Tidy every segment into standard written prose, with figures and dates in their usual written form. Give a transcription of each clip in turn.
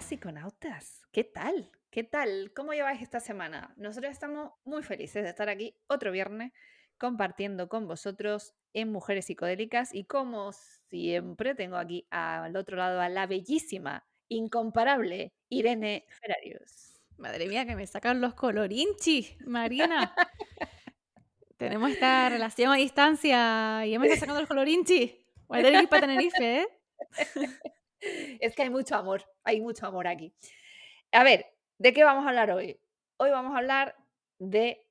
Hola, psiconautas. ¿Qué tal? ¿Qué tal? ¿Cómo lleváis esta semana? Nosotros estamos muy felices de estar aquí otro viernes compartiendo con vosotros en Mujeres Psicodélicas y como siempre tengo aquí al otro lado a la bellísima, incomparable Irene Ferrarius. Madre mía, que me sacan los colorinchis, Marina. Tenemos esta relación a distancia y ya me está sacando los colorinchis. Voy a tener que ir para Tenerife, ¿eh? Es que hay mucho amor aquí. A ver, ¿de qué vamos a hablar hoy? Hoy vamos a hablar de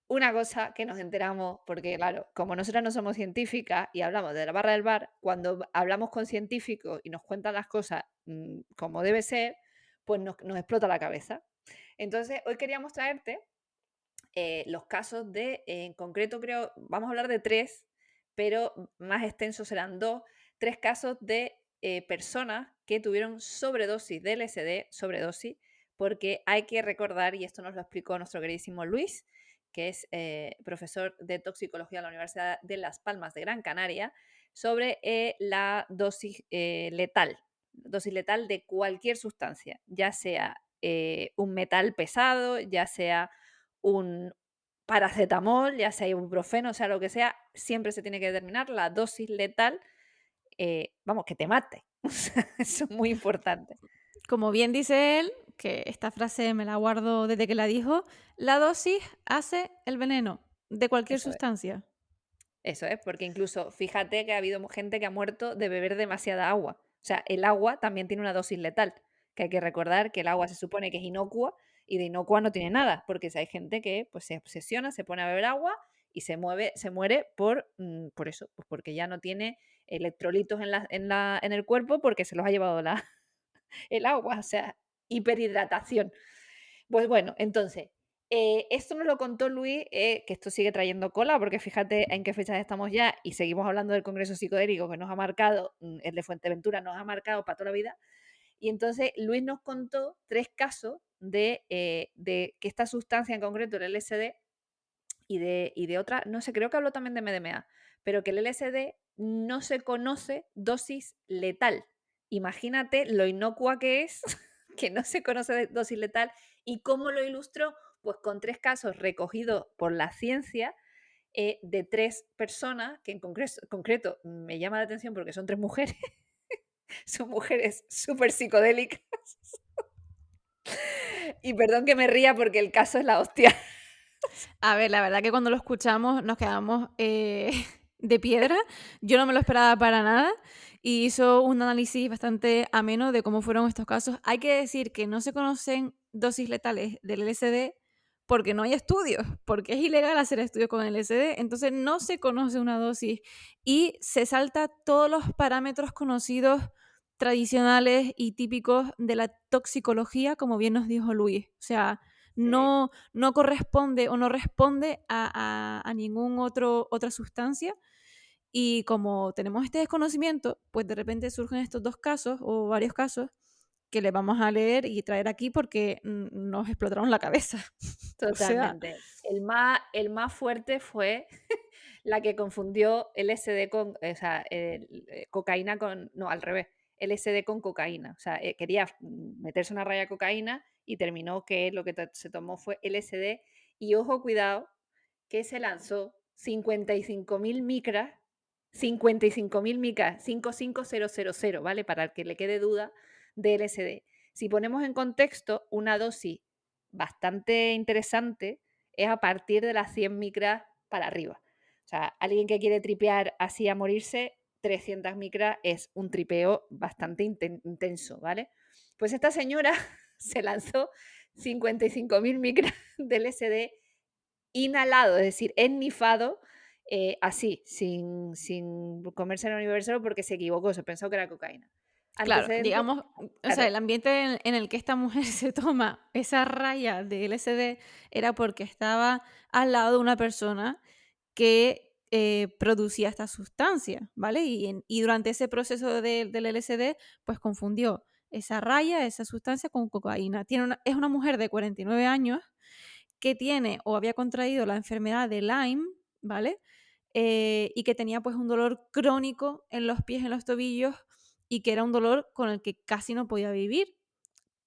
una cosa que nos enteramos, porque claro, como nosotras no somos científicas y hablamos de la barra del bar, cuando hablamos con científicos y nos cuentan las cosas como debe ser, pues nos explota la cabeza. Entonces, hoy queríamos traerte los casos de, en concreto creo, vamos a hablar de tres, pero más extensos serán dos, tres casos de personas que tuvieron sobredosis de LSD, sobredosis, porque hay que recordar, y esto nos lo explicó nuestro queridísimo Luis, que es profesor de toxicología en la Universidad de Las Palmas de Gran Canaria, sobre la dosis letal de cualquier sustancia, ya sea un metal pesado, ya sea un paracetamol, ya sea ibuprofeno, sea lo que sea, siempre se tiene que determinar la dosis letal, vamos, que te mate. O sea, eso es muy importante. Como bien dice él, que esta frase me la guardo desde que la dijo, la dosis hace el veneno de cualquier Eso es. sustancia. Eso es, porque incluso fíjate que ha habido gente que ha muerto de beber demasiada agua. O sea, el agua también tiene una dosis letal, que hay que recordar que el agua se supone que es inocua y de inocua no tiene nada, porque si hay gente que pues, se obsesiona, se pone a beber agua y se muere por eso, pues porque ya no tiene electrolitos en el cuerpo porque se los ha llevado el agua, o sea, hiperhidratación. Pues bueno, entonces, esto nos lo contó Luis, que esto sigue trayendo cola, porque fíjate en qué fechas estamos ya y seguimos hablando del Congreso Psicodélico que nos ha marcado, el de Fuerteventura nos ha marcado para toda la vida. Y entonces Luis nos contó tres casos de que esta sustancia en concreto, el LSD, y de otra, no sé, creo que habló también de MDMA, pero que el LSD no se conoce dosis letal. Imagínate lo inocua que es, que no se conoce dosis letal, y cómo lo ilustró, pues con tres casos recogidos por la ciencia de tres personas, que en concreto me llama la atención porque son tres mujeres, son mujeres súper psicodélicas, y perdón que me ría porque el caso es la hostia. A ver, la verdad que cuando lo escuchamos nos quedamos de piedra. Yo no me lo esperaba para nada y hizo un análisis bastante ameno de cómo fueron estos casos. Hay que decir que no se conocen dosis letales del LSD porque no hay estudios, porque es ilegal hacer estudios con LSD, entonces no se conoce una dosis y se salta todos los parámetros conocidos tradicionales y típicos de la toxicología, como bien nos dijo Luis. O sea, Sí, no corresponde o no responde a ningún otra sustancia. Y como tenemos este desconocimiento, pues de repente surgen estos dos casos o varios casos que les vamos a leer y traer aquí porque nos explotaron la cabeza. O sea, totalmente. El más fuerte fue la que confundió LSD con, o sea, cocaína con, no, al revés, LSD con cocaína. O sea, quería meterse una raya de cocaína y terminó que lo que se tomó fue LSD. Y ojo, cuidado, que se lanzó 55.000 micras, 55.000 micras, 55000, ¿vale? Para el que le quede duda de LSD. Si ponemos en contexto, una dosis bastante interesante es a partir de las 100 micras para arriba. O sea, alguien que quiere tripear así a morirse, 300 micras es un tripeo bastante intenso, ¿vale? Pues esta señora se lanzó 55.000 micras del LSD inhalado, es decir, ennifado, así, sin comerse el universo porque se equivocó, se pensó que era cocaína. claro, Antecedentes, digamos, o sea, claro, el ambiente en el que esta mujer se toma esa raya de LSD era porque estaba al lado de una persona que producía esta sustancia, ¿vale? Y durante ese proceso del LSD, pues confundió esa raya, esa sustancia con cocaína. Es una mujer de 49 años que tiene o había contraído la enfermedad de Lyme, ¿vale? Y que tenía pues un dolor crónico en los pies, en los tobillos, y que era un dolor con el que casi no podía vivir.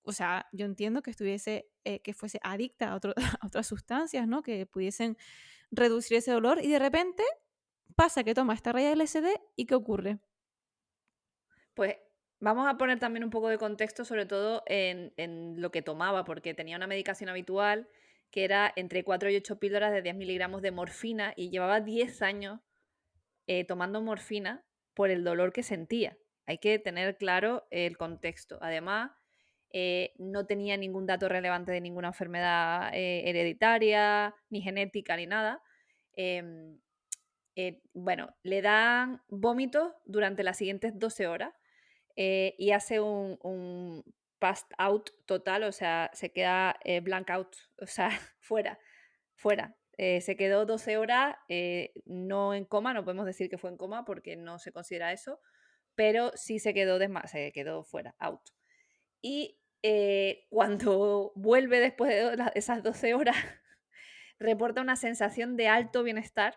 o sea, yo entiendo que estuviese, que fuese adicta a, a otras sustancias, ¿no? Que pudiesen reducir ese dolor y de repente pasa que toma esta raya LSD y ¿qué ocurre? Pues vamos a poner también un poco de contexto, sobre todo en lo que tomaba, porque tenía una medicación habitual que era entre 4 y 8 píldoras de 10 miligramos de morfina y llevaba 10 años tomando morfina por el dolor que sentía. Hay que tener claro el contexto. Además, no tenía ningún dato relevante de ninguna enfermedad hereditaria, ni genética, ni nada. Em, bueno, le dan vómitos durante las siguientes 12 horas y hace un passed out total, o sea, se queda blank out, o sea, fuera, fuera. Se quedó 12 horas, no en coma, no podemos decir que fue en coma porque no se considera eso, pero sí se quedó fuera, out. Y cuando vuelve después de esas 12 horas, reporta una sensación de alto bienestar,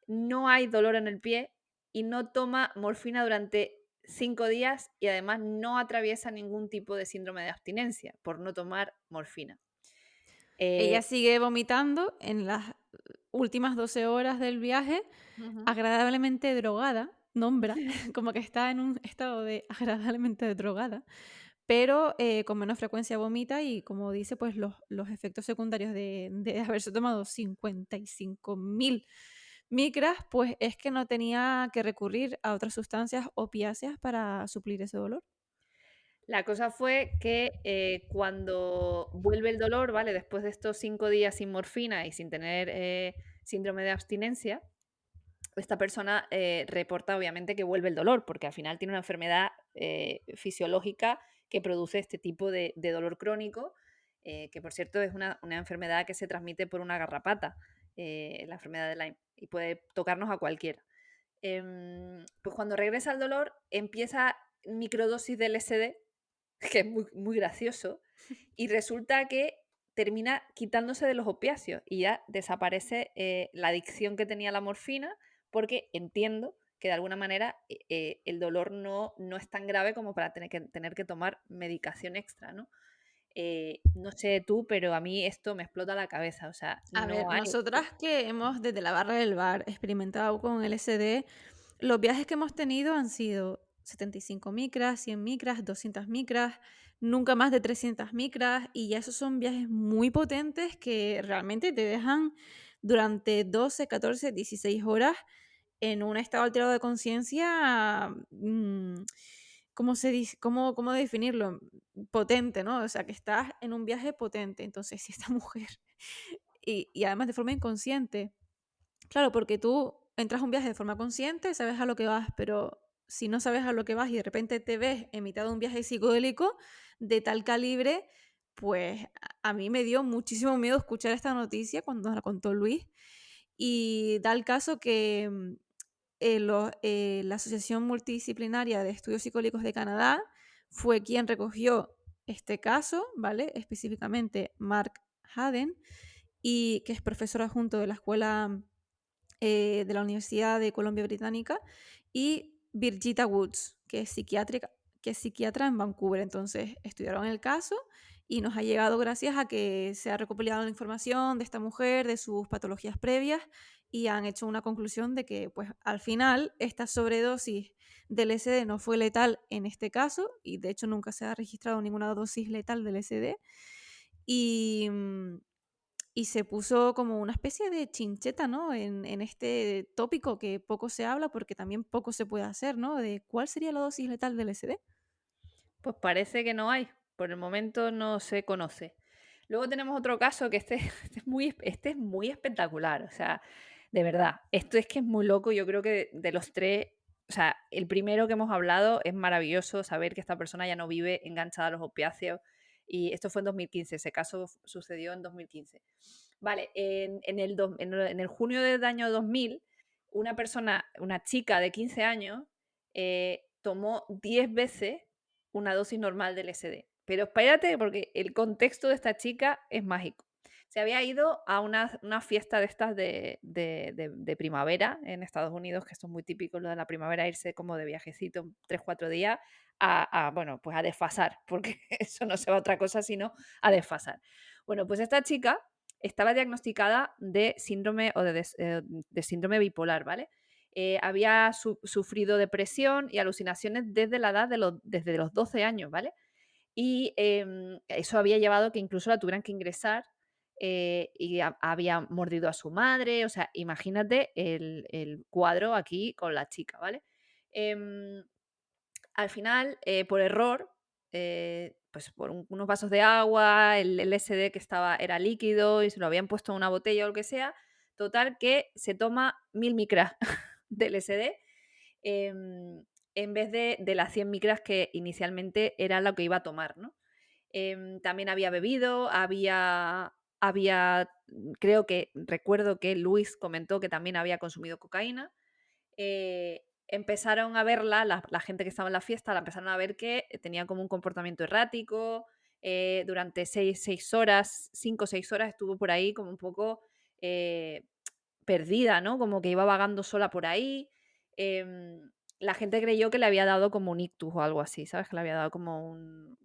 no hay dolor en el pie y no toma morfina durante 5 días y además no atraviesa ningún tipo de síndrome de abstinencia por no tomar morfina. Ella sigue vomitando en las últimas 12 horas del viaje, Ujú. agradablemente drogada, nombra, como que está en un estado de agradablemente drogada, pero con menos frecuencia vomita y como dice, pues los efectos secundarios de haberse tomado 55.000 micras, pues es que no tenía que recurrir a otras sustancias opiáceas para suplir ese dolor. La cosa fue que cuando vuelve el dolor, ¿vale? Después de estos 5 días sin morfina y sin tener síndrome de abstinencia, esta persona reporta obviamente que vuelve el dolor, porque al final tiene una enfermedad fisiológica que produce este tipo de dolor crónico, que por cierto es una enfermedad que se transmite por una garrapata, la enfermedad de Lyme, y puede tocarnos a cualquiera. Pues cuando regresa el dolor, empieza microdosis de LSD, que es muy, muy gracioso, y resulta que termina quitándose de los opiáceos y ya desaparece la adicción que tenía a la morfina, porque entiendo que de alguna manera el dolor no es tan grave como para tener que tomar medicación extra, ¿no? No sé tú, pero a mí esto me explota la cabeza, o sea, A ver, no hay... nosotras que hemos desde la barra del bar experimentado con LSD, los viajes que hemos tenido han sido 75 micras, 100 micras, 200 micras, nunca más de 300 micras, y ya esos son viajes muy potentes que realmente te dejan durante 12, 14, 16 horas en un estado alterado de conciencia, ¿cómo se dice? ¿Cómo definirlo? Potente, ¿no? O sea, que estás en un viaje potente. Entonces, si esta mujer, y además de forma inconsciente, claro, porque tú entras a un viaje de forma consciente, sabes a lo que vas, pero si no sabes a lo que vas y de repente te ves en mitad de un viaje psicodélico de tal calibre, pues a mí me dio muchísimo miedo escuchar esta noticia cuando nos la contó Luis. Y da el caso que la Asociación Multidisciplinaria de Estudios Psicodélicos de Canadá fue quien recogió este caso, ¿vale? Específicamente Mark Haden, y que es profesor adjunto de la escuela de la Universidad de Columbia Británica, y Birgitta Woods, que es psiquiatra en Vancouver. Entonces, estudiaron el caso y nos ha llegado gracias a que se ha recopilado la información de esta mujer, de sus patologías previas, y han hecho una conclusión de que, pues, al final, esta sobredosis del LSD no fue letal en este caso, y de hecho nunca se ha registrado ninguna dosis letal del LSD, y, y se puso como una especie de chincheta, ¿no? En este tópico que poco se habla porque también poco se puede hacer, ¿no? De cuál sería la dosis letal del LSD. Pues parece que no hay, por el momento no se conoce. Luego tenemos otro caso que este es muy espectacular, o sea, de verdad, esto es que es muy loco, yo creo que de los tres, o sea, el primero que hemos hablado es maravilloso saber que esta persona ya no vive enganchada a los opiáceos y esto fue en 2015, ese caso sucedió en 2015. Vale, en el junio del año 2000, una chica de 15 años, tomó 10 veces una dosis normal del LSD. Pero espérate, porque el contexto de esta chica es mágico. Se había ido a una fiesta de estas de primavera en Estados Unidos, que esto es muy típico lo de la primavera, irse como de viajecito 3, 4 días bueno, pues a desfasar, porque eso no se va a otra cosa sino a desfasar. Bueno, pues esta chica estaba diagnosticada de síndrome o de síndrome bipolar, ¿vale? Había sufrido depresión y alucinaciones desde la edad desde los 12 años, ¿vale? Y eso había llevado que incluso la tuvieran que ingresar y había mordido a su madre. O sea, imagínate el cuadro aquí con la chica, ¿vale? Em, Al final, por error, pues por unos vasos de agua, el LSD que estaba era líquido y se lo habían puesto en una botella o lo que sea. Total, que se toma 1000 micras de LSD em, en vez de las 100 micras que inicialmente era lo que iba a tomar, ¿no? También había bebido, creo que recuerdo que Luis comentó que también había consumido cocaína. Empezaron a verla, la gente que estaba en la fiesta, la empezaron a ver que tenía como un comportamiento errático. Durante 6 horas, 5 o 6 horas estuvo por ahí como un poco eh, perdida, ¿no? Como que iba vagando sola por ahí. Em, la gente creyó que le había dado como un ictus o algo así, ¿sabes? Que le había dado como un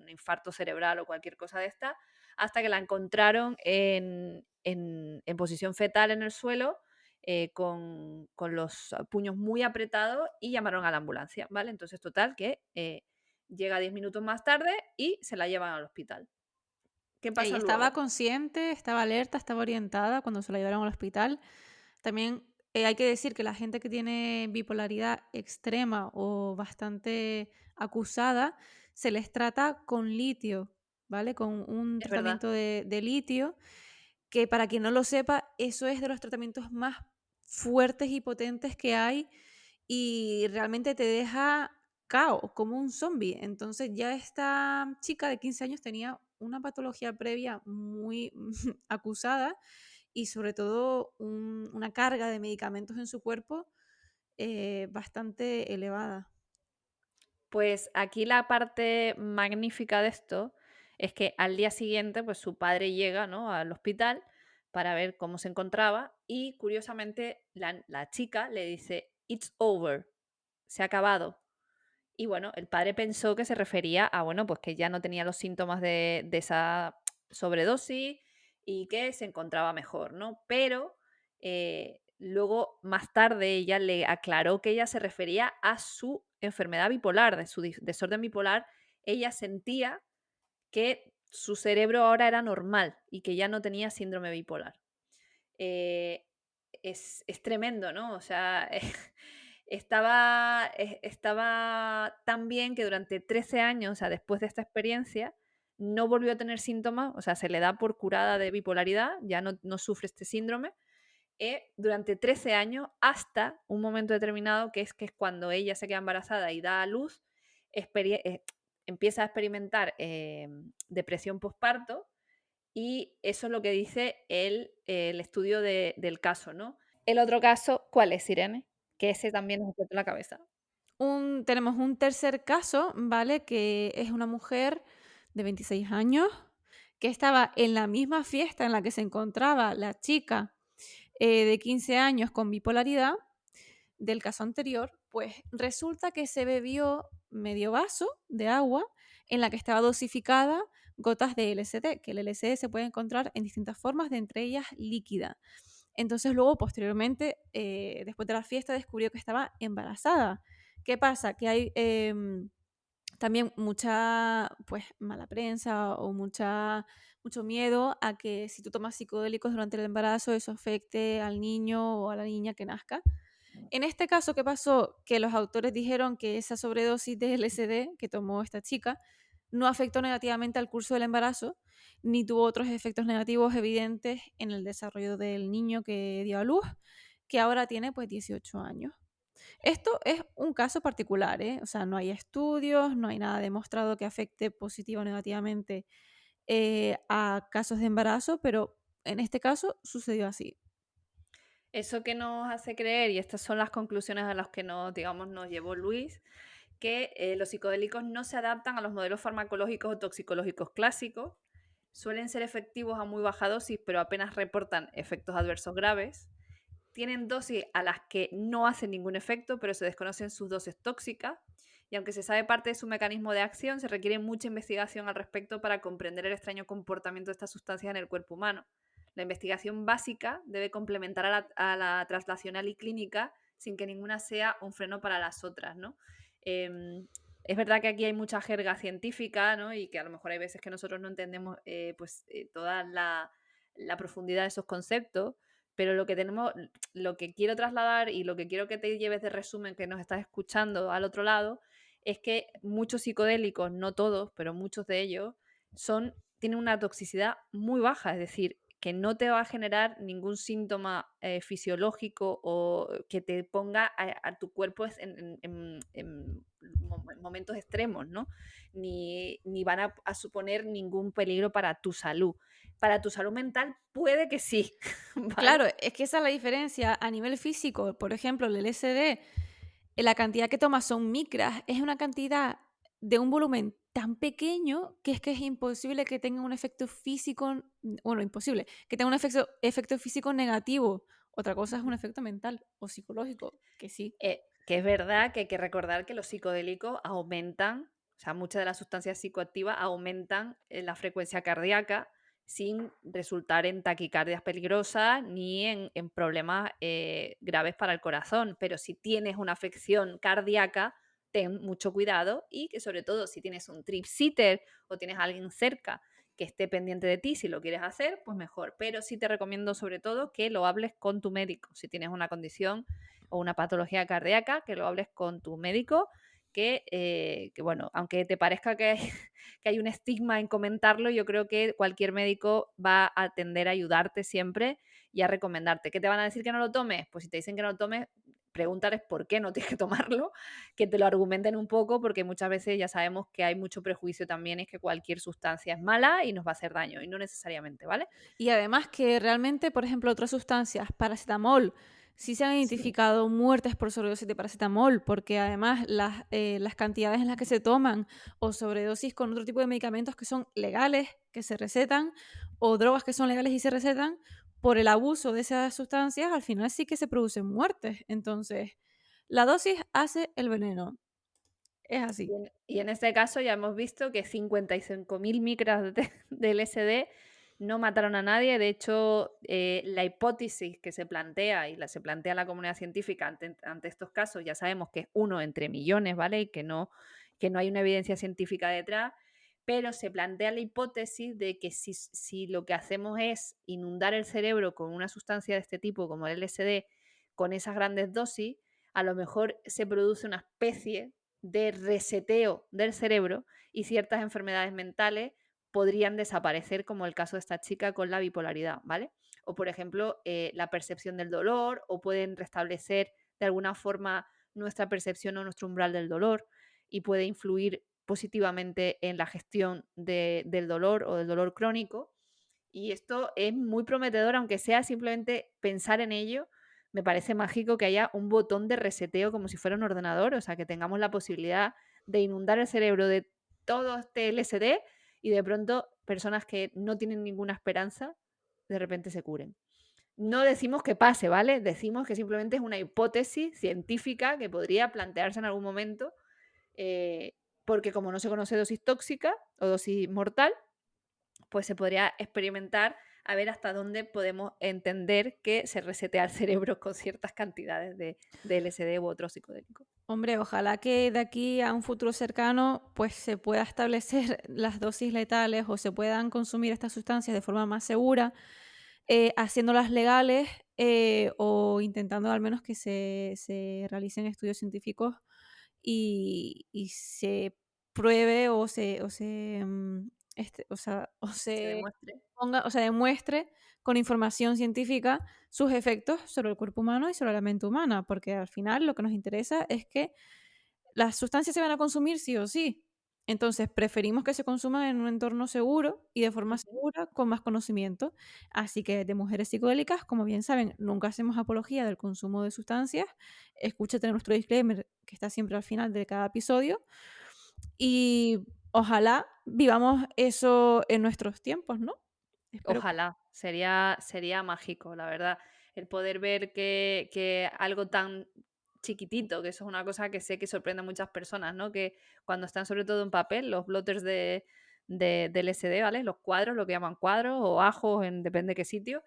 infarto cerebral o cualquier cosa de esta, hasta que la encontraron en posición fetal en el suelo, con los puños muy apretados y llamaron a la ambulancia, ¿vale? Entonces, total, que llega 10 minutos más tarde y se la llevan al hospital. ¿Qué Ella pasa estaba luego? consciente, estaba alerta, estaba orientada cuando se la llevaron al hospital. También hay que decir que la gente que tiene bipolaridad extrema o bastante acusada, se les trata con litio, ¿vale? Con un Es verdad. tratamiento de litio, que para quien no lo sepa, eso es de los tratamientos más fuertes y potentes que hay y realmente te deja cao, como un zombie. Entonces ya esta chica de 15 años tenía una patología previa muy acusada y sobre todo una carga de medicamentos en su cuerpo bastante elevada. Pues aquí la parte magnífica de esto es que al día siguiente, pues su padre llega, ¿no?, al hospital para ver cómo se encontraba y curiosamente la chica le dice: "It's over", se ha acabado. Y bueno, el padre pensó que se refería a, bueno, pues que ya no tenía los síntomas de esa sobredosis y que se encontraba mejor, ¿no? Pero luego, más tarde, ella le aclaró que ella se refería a su enfermedad bipolar, de su desorden bipolar. Ella sentía que su cerebro ahora era normal y que ya no tenía síndrome bipolar. Eh, es tremendo, ¿no? O sea, estaba tan bien que durante 13 años, o sea, después de esta experiencia, no volvió a tener síntomas, o sea, se le da por curada de bipolaridad, ya no sufre este síndrome, durante 13 años hasta un momento determinado, que es cuando ella se queda embarazada y da a luz, experie- eh, empieza a experimentar depresión postparto y eso es lo que dice el estudio del caso, ¿no? El otro caso, ¿cuál es, Irene? Que ese también nos explotó la cabeza. Tenemos un tercer caso, ¿vale? Que es una mujer de 26 años que estaba en la misma fiesta en la que se encontraba la chica de 15 años con bipolaridad del caso anterior, pues resulta que se bebió medio vaso de agua en la que estaba dosificada gotas de LSD, que el LSD se puede encontrar en distintas formas, de entre ellas líquida. Entonces luego, posteriormente, después de la fiesta, descubrió que estaba embarazada. ¿Qué pasa? Que hay también mucha pues mala prensa o mucho miedo a que si tú tomas psicodélicos durante el embarazo eso afecte al niño o a la niña que nazca. En este caso, ¿qué pasó? Que los autores dijeron que esa sobredosis de LSD que tomó esta chica no afectó negativamente al curso del embarazo, ni tuvo otros efectos negativos evidentes en el desarrollo del niño que dio a luz, que ahora tiene pues 18 años. Esto es un caso particular, ¿eh? O sea, no hay estudios, no hay nada demostrado que afecte positiva o negativamente a casos de embarazo, pero en este caso sucedió así. Eso que nos hace creer, y estas son las conclusiones a las que digamos, nos llevó Luis, que los psicodélicos no se adaptan a los modelos farmacológicos o toxicológicos clásicos, suelen ser efectivos a muy baja dosis, pero apenas reportan efectos adversos graves. Tienen dosis a las que no hacen ningún efecto, pero se desconocen sus dosis tóxicas y aunque se sabe parte de su mecanismo de acción, se requiere mucha investigación al respecto para comprender el extraño comportamiento de estas sustancias en el cuerpo humano. La investigación básica debe complementar a la translacional y clínica sin que ninguna sea un freno para las otras, ¿no? Es verdad que aquí hay mucha jerga científica, ¿no? Y que a lo mejor hay veces que nosotros no entendemos toda la profundidad de esos conceptos, pero lo que quiero trasladar y lo que quiero que te lleves de resumen que nos estás escuchando al otro lado, es que muchos psicodélicos, no todos, pero muchos de ellos, tienen una toxicidad muy baja, es decir, que no te va a generar ningún síntoma fisiológico o que te ponga a tu cuerpo en momentos extremos, ¿no? Ni van a suponer ningún peligro para tu salud. Para tu salud mental puede que sí, ¿vale? Claro, es que esa es la diferencia a nivel físico. Por ejemplo, el LSD, la cantidad que toma son micras, es una cantidad de un volumen tan pequeño que es imposible que tenga un efecto físico, bueno, imposible, que tenga un efecto físico negativo. Otra cosa es un efecto mental o psicológico, que sí. Que es verdad que hay que recordar que los psicodélicos aumentan, o sea, muchas de las sustancias psicoactivas aumentan la frecuencia cardíaca sin resultar en taquicardias peligrosas ni en problemas graves para el corazón. Pero si tienes una afección cardíaca, ten mucho cuidado y que sobre todo si tienes un trip sitter o tienes a alguien cerca que esté pendiente de ti, si lo quieres hacer, pues mejor. Pero sí te recomiendo sobre todo que lo hables con tu médico. Si tienes una condición o una patología cardíaca, que lo hables con tu médico, que bueno, aunque te parezca que hay, que hay un estigma en comentarlo, yo creo que cualquier médico va a tender a ayudarte siempre y a recomendarte. ¿Qué te van a decir que no lo tomes? Pues si te dicen que no lo tomes, pregúntales por qué no tienes que tomarlo, que te lo argumenten un poco, porque muchas veces ya sabemos que hay mucho prejuicio también, es que cualquier sustancia es mala y nos va a hacer daño, y no necesariamente, ¿vale? Y además que realmente, por ejemplo, otras sustancias, paracetamol, sí se han Sí. identificado muertes por sobredosis de paracetamol, porque además las cantidades en las que se toman o sobredosis con otro tipo de medicamentos que son legales, que se recetan, o drogas que son legales y se recetan, por el abuso de esas sustancias, al final sí que se producen muertes. Entonces, la dosis hace el veneno. Es así. Y en este caso ya hemos visto que 55.000 micras de LSD no mataron a nadie. De hecho, la hipótesis que se plantea se plantea la comunidad científica ante estos casos, ya sabemos que es uno entre millones, ¿vale? Y que no hay una evidencia científica detrás, pero se plantea la hipótesis de que si lo que hacemos es inundar el cerebro con una sustancia de este tipo, como el LSD, con esas grandes dosis, a lo mejor se produce una especie de reseteo del cerebro y ciertas enfermedades mentales podrían desaparecer, como el caso de esta chica con la bipolaridad, ¿vale? O, por ejemplo, la percepción del dolor, o pueden restablecer de alguna forma nuestra percepción o nuestro umbral del dolor y puede influir positivamente en la gestión del dolor o del dolor crónico. Y esto es muy prometedor, aunque sea simplemente pensar en ello. Me parece mágico que haya un botón de reseteo como si fuera un ordenador, o sea, que tengamos la posibilidad de inundar el cerebro de todo este LSD y de pronto personas que no tienen ninguna esperanza de repente se curen. No decimos que pase, ¿vale? Decimos que simplemente es una hipótesis científica que podría plantearse en algún momento, eh, porque como no se conoce dosis tóxica o dosis mortal, pues se podría experimentar a ver hasta dónde podemos entender que se resetea el cerebro con ciertas cantidades de LSD u otro psicodélico. Hombre, ojalá que de aquí a un futuro cercano pues se pueda establecer las dosis letales o se puedan consumir estas sustancias de forma más segura, haciéndolas legales o intentando al menos que se realicen estudios científicos y se pruebe o Se se demuestre. ponga, o se demuestre con información científica sus efectos sobre el cuerpo humano y sobre la mente humana, porque al final lo que nos interesa es que las sustancias se van a consumir sí o sí. Entonces, preferimos que se consuman en un entorno seguro y de forma Ujú. segura, con más conocimiento. Así que de mujeres psicodélicas, como bien saben, nunca hacemos apología del consumo de sustancias. Escúchate nuestro disclaimer que está siempre al final de cada episodio. Y ojalá vivamos eso en nuestros tiempos, ¿no? Espero. Ojalá, sería mágico, la verdad, el poder ver que algo tan chiquitito, que eso es una cosa que sé que sorprende a muchas personas, ¿no? Que cuando están sobre todo en papel, los blotters del SD, ¿vale? Los cuadros, lo que llaman cuadros o ajos, depende de qué sitio,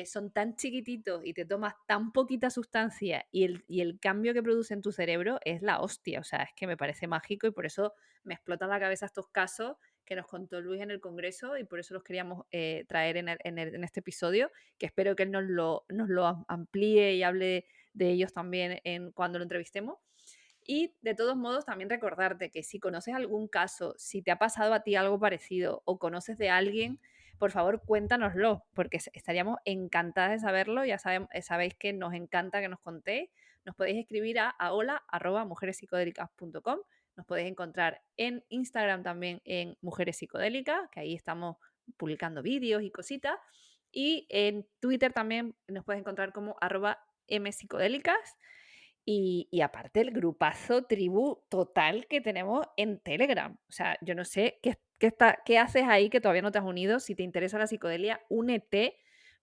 son tan chiquititos y te tomas tan poquita sustancia y el cambio que produce en tu cerebro es la hostia. O sea, es que me parece mágico y por eso me explotan la cabeza estos casos que nos contó Luis en el Congreso y por eso los queríamos traer en este episodio, que espero que él nos lo amplíe y hable de ellos también cuando lo entrevistemos. Y de todos modos, también recordarte que si conoces algún caso, si te ha pasado a ti algo parecido o conoces de alguien, por favor cuéntanoslo, porque estaríamos encantadas de saberlo. Ya sabéis que nos encanta que nos contéis. Nos podéis escribir a hola@mujerespsicodélicas.com. Nos podéis encontrar en Instagram también en Mujeres Psicodélicas, que ahí estamos publicando vídeos y cositas. Y en Twitter también nos puedes encontrar como @mpsicodélicas. Y aparte el grupazo tribu total que tenemos en Telegram. O sea, yo no sé qué haces ahí que todavía no te has unido. Si te interesa la psicodelia, únete,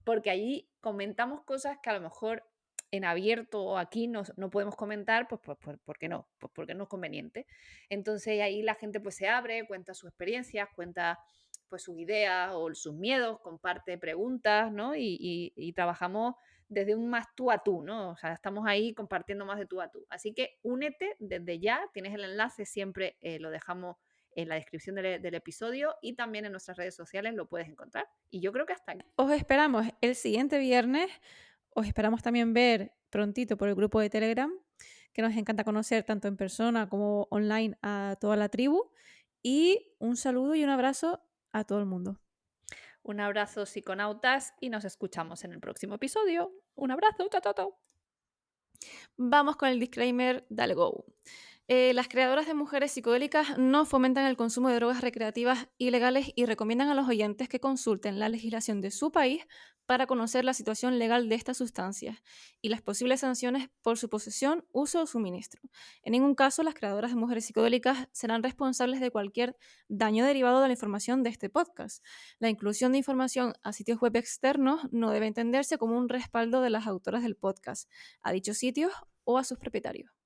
porque allí comentamos cosas que a lo mejor en abierto o aquí no podemos comentar, pues ¿por qué no? Pues porque no es conveniente. Entonces ahí la gente pues se abre, cuenta sus experiencias, cuenta pues sus ideas o sus miedos, comparte preguntas, ¿no? Y trabajamos desde un más tú a tú, ¿no? O sea, estamos ahí compartiendo más de tú a tú. Así que únete desde ya, tienes el enlace, siempre lo dejamos en la descripción del episodio y también en nuestras redes sociales lo puedes encontrar. Y yo creo que hasta aquí. Os esperamos el siguiente viernes. Os esperamos también ver prontito por el grupo de Telegram, que nos encanta conocer tanto en persona como online a toda la tribu. Y un saludo y un abrazo a todo el mundo. Un abrazo, psiconautas, y nos escuchamos en el próximo episodio. Un abrazo, chao, chao, chao. Vamos con el disclaimer, dale go. Las creadoras de Mujeres Psicodélicas no fomentan el consumo de drogas recreativas ilegales y recomiendan a los oyentes que consulten la legislación de su país para conocer la situación legal de estas sustancias y las posibles sanciones por su posesión, uso o suministro. En ningún caso, las creadoras de Mujeres Psicodélicas serán responsables de cualquier daño derivado de la información de este podcast. La inclusión de información a sitios web externos no debe entenderse como un respaldo de las autoras del podcast, a dichos sitios o a sus propietarios.